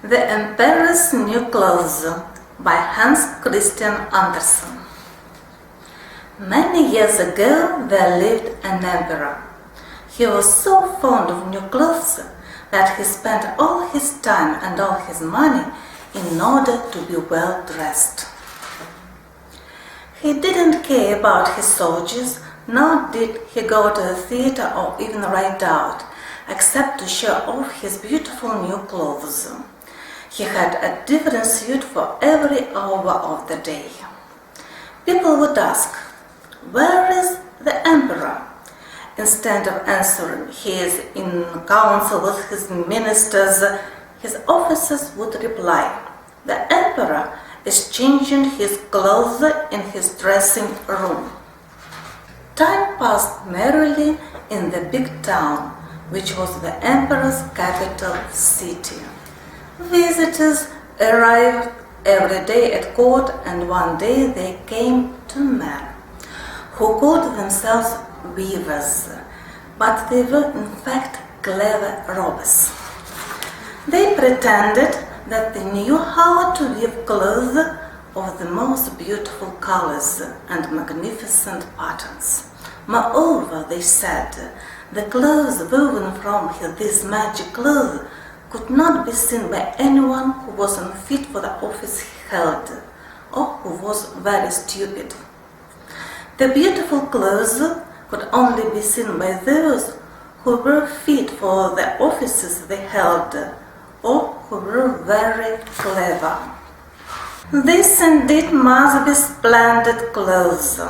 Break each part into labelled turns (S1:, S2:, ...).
S1: The Emperor's New Clothes by Hans Christian Andersen. Many years ago there lived an emperor. He was so fond of new clothes that he spent all his time and all his money in order to be well dressed. He didn't care about his soldiers, nor did he go to the theater or even ride out, except to show off his beautiful new clothes. He had a different suit for every hour of the day. People would ask, "Where is the emperor?" Instead of answering, "He is in council with his ministers," his officers would reply, "The emperor is changing his clothes in his dressing room." Time passed merrily in the big town, which was the emperor's capital city. Visitors arrived every day at court, and one day they came two men who called themselves weavers, but they were in fact clever robbers. They pretended that they knew how to weave clothes of the most beautiful colors and magnificent patterns. Moreover, they said, the clothes woven from this magic cloth could not be seen by anyone who was unfit for the office he held, or who was very stupid. The beautiful clothes could only be seen by those who were fit for the offices they held, or who were very clever. This indeed must be splendid clothes,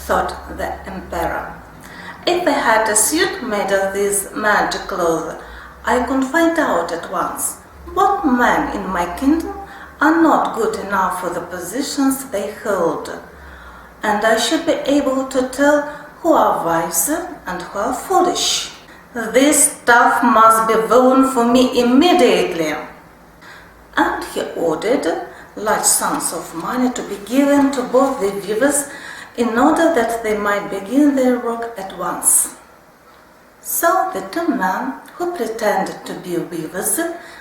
S1: thought the emperor. If I had a suit made of this magic cloth, I could find out at once what men in my kingdom are not good enough for the positions they hold, and I should be able to tell who are wise and who are foolish. This stuff must be woven for me immediately. And he ordered large sums of money to be given to both the weavers in order that they might begin their work at once. So the two men who pretended to be weavers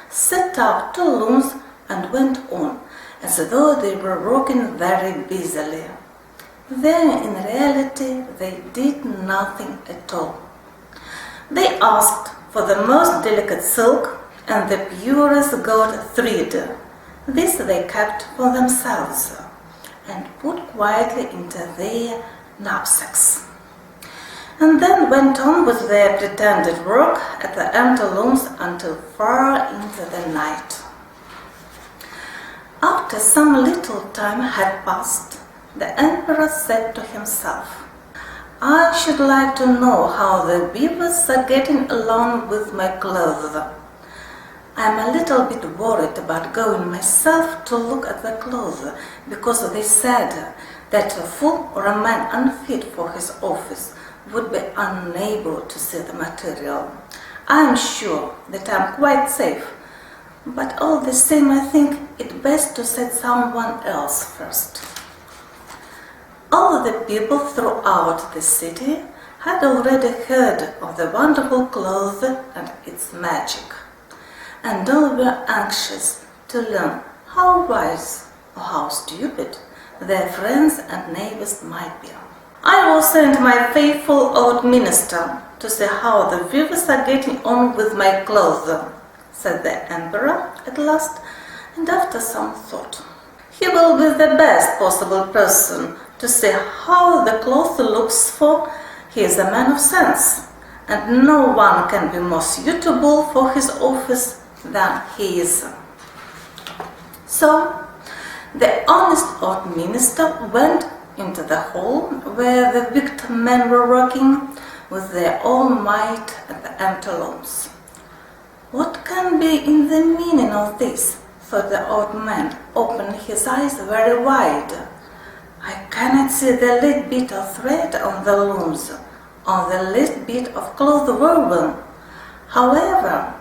S1: set up two looms and went on, as though they were working very busily. Then in reality they did nothing at all. They asked for the most delicate silk and the purest gold thread. This they kept for themselves and put quietly into their knapsacks, and then went on with their pretended work at the empty looms until far into the night. After some little time had passed, the emperor said to himself, "I should like to know how the weavers are getting along with my clothes. I'm a little bit worried about going myself to look at the clothes, because they said that a fool or a man unfit for his office would be unable to see the material. I'm sure that I'm quite safe, but all the same I think it best to set someone else first." All the people throughout the city had already heard of the wonderful cloth and its magic, and all were anxious to learn how wise or how stupid their friends and neighbors might be. "I will send my faithful old minister to see how the weavers are getting on with my clothes," said the emperor at last, and after some thought. "He will be the best possible person to see how the cloth looks, for he is a man of sense, and no one can be more suitable for his office than he is." So the honest old minister went into the hall where the wicked men were working with their all might at the empty looms. "What can be in the meaning of this?" thought the old man, opening his eyes very wide. "I cannot see the least bit of thread on the looms, or the least bit of cloth woven." However,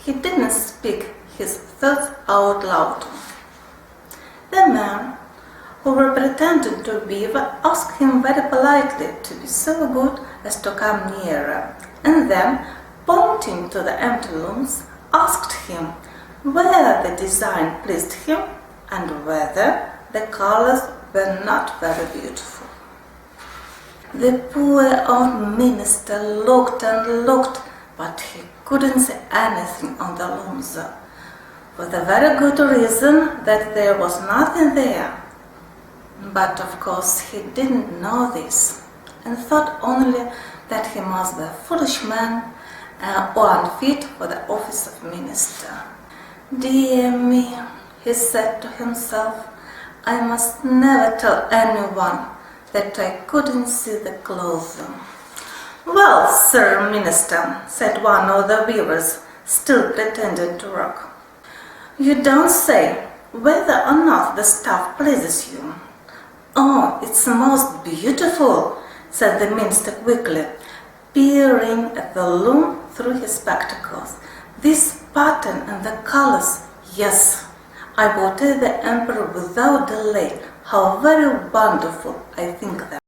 S1: he didn't speak his thoughts out loud. The men who were pretending to weave asked him very politely to be so good as to come nearer, and then, pointing to the empty looms, asked him whether the design pleased him and whether the colors were not very beautiful. The poor old minister looked and looked, but he couldn't see anything on the looms, for the very good reason that there was nothing there. But of course he didn't know this, and thought only that he must be a foolish man or unfit for the office of minister. Dear me, he said to himself, I must never tell anyone that I couldn't see the clothes. Well, Sir Minister, said one of the weavers, still pretending to rock, you don't say whether or not the stuff pleases you. Oh, it's most beautiful, said the minister quickly, peering at the loom through his spectacles. This pattern and the colors, yes, I will tell the emperor without delay how very wonderful I think them.